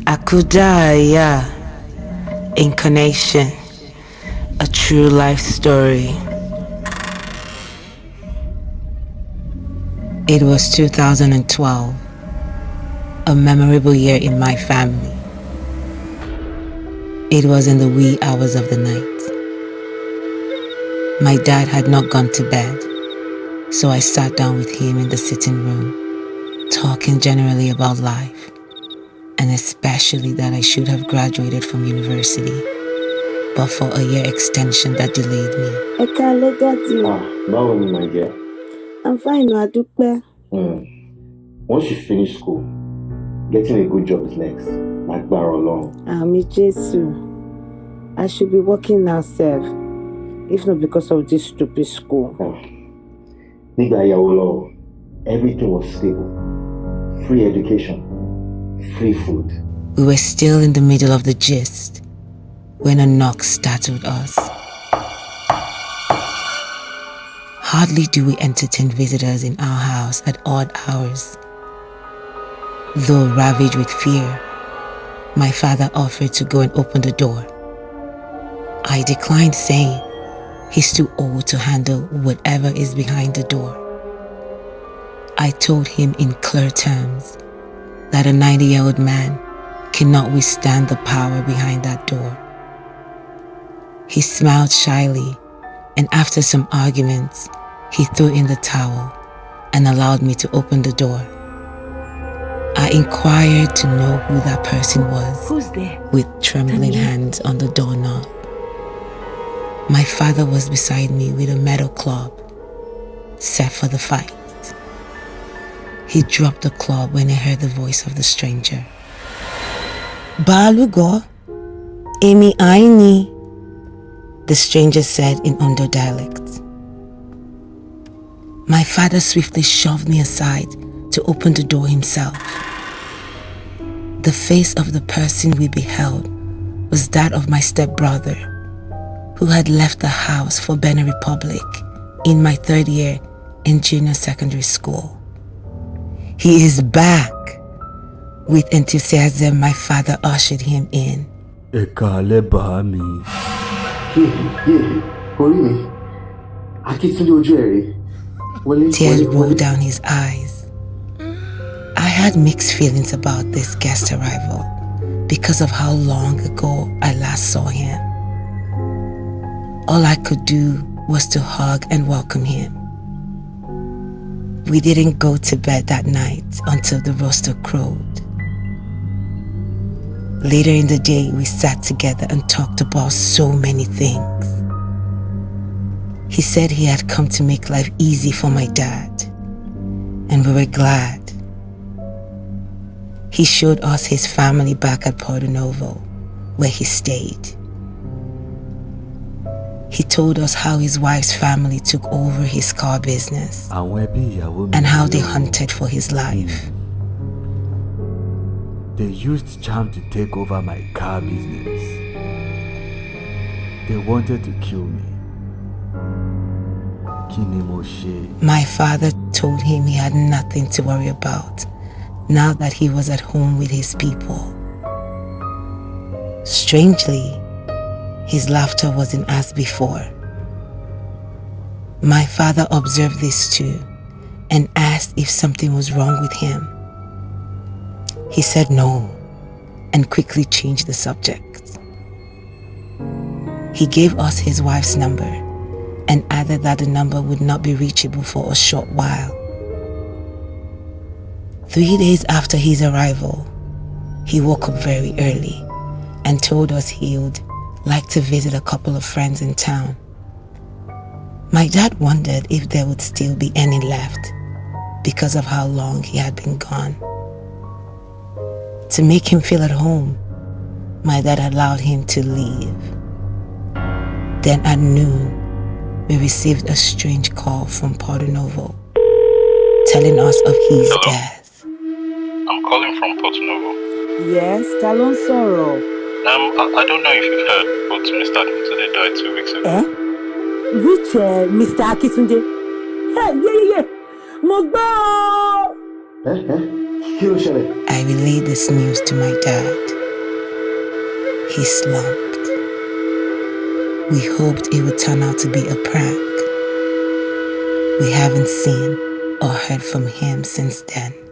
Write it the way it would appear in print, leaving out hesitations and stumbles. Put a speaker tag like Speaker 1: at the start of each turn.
Speaker 1: Akudaaya, Reincarnation, a true life story. It was 2012, a memorable year in my family. It was in the wee hours of the night. My dad had not gone to bed, so I sat down with him in the sitting room, talking generally about life, and especially that I should have graduated from university, but for a year extension that delayed me.
Speaker 2: Ekale Daddy.
Speaker 3: Báwo ni my dear?
Speaker 2: I'm fine, Adúpẹ́.
Speaker 3: Once you finish school, getting a good job is next. Lágbára Ọlọ́run.
Speaker 2: Àmì Jésù. I should be working now, sef, if not because of this stupid school.
Speaker 3: Nígbà ìyàwó lọ, everything was stable. Free education, free food.
Speaker 1: We were still in the middle of the gist when a knock startled us. Hardly do we entertain visitors in our house at odd hours. Though ravaged with fear, my father offered to go and open the door. I declined, saying he's too old to handle whatever is behind the door. I told him in clear terms that a 90-year-old man cannot withstand the power behind that door. He smiled shyly, and after some arguments, he threw in the towel and allowed me to open the door. I inquired to know who that person was.
Speaker 2: Who's there?
Speaker 1: With trembling hands on the doorknob. My father was beside me with a metal club, set for the fight. He dropped the club when he heard the voice of the stranger. Balugo, Emi Aini, the stranger said in Ondo dialect. My father swiftly shoved me aside to open the door himself. The face of the person we beheld was that of my stepbrother, who had left the house for Benin Republic in my third year in junior secondary school. He is back! With enthusiasm, my father ushered him in.
Speaker 3: Ekale Bahami. Orí mi. Akíntúndé ojú ẹ̀ rí.
Speaker 1: Tears rolled down his eyes. I had mixed feelings about this guest arrival because of how long ago I last saw him. All I could do was to hug and welcome him. We didn't go to bed that night until the rooster crowed. Later in the day, we sat together and talked about so many things. He said he had come to make life easy for my dad, and we were glad. He showed us his family back at Porto Novo, where he stayed. He told us how his wife's family took over his car business and how they hunted for his life.
Speaker 4: They used charm to take over my car business. They wanted to kill me.
Speaker 1: My father told him he had nothing to worry about now that he was at home with his people. Strangely, his laughter wasn't as before. My father observed this too and asked if something was wrong with him. He said no and quickly changed the subject. He gave us his wife's number and added that the number would not be reachable for a short while. 3 days after his arrival, he woke up very early and told us he would like to visit a couple of friends in town. My dad wondered if there would still be any left because of how long he had been gone. To make him feel at home, my dad allowed him to leave. Then at noon, we received a strange call from Porto Novo, telling us of his death.
Speaker 5: I'm calling from Porto Novo.
Speaker 2: Yes, ta ló ń sọ̀rọ̀?
Speaker 5: I don't know if you've heard, but Mr. Akitunde died 2 weeks ago.
Speaker 2: Which Mr. Akitunde? Yeah. Mo gbọ́.
Speaker 3: Kí ló ṣẹlẹ̀?
Speaker 1: I relayed this news to my dad. he slumped. We hoped it would turn out to be a prank. We haven't seen or heard from him since then.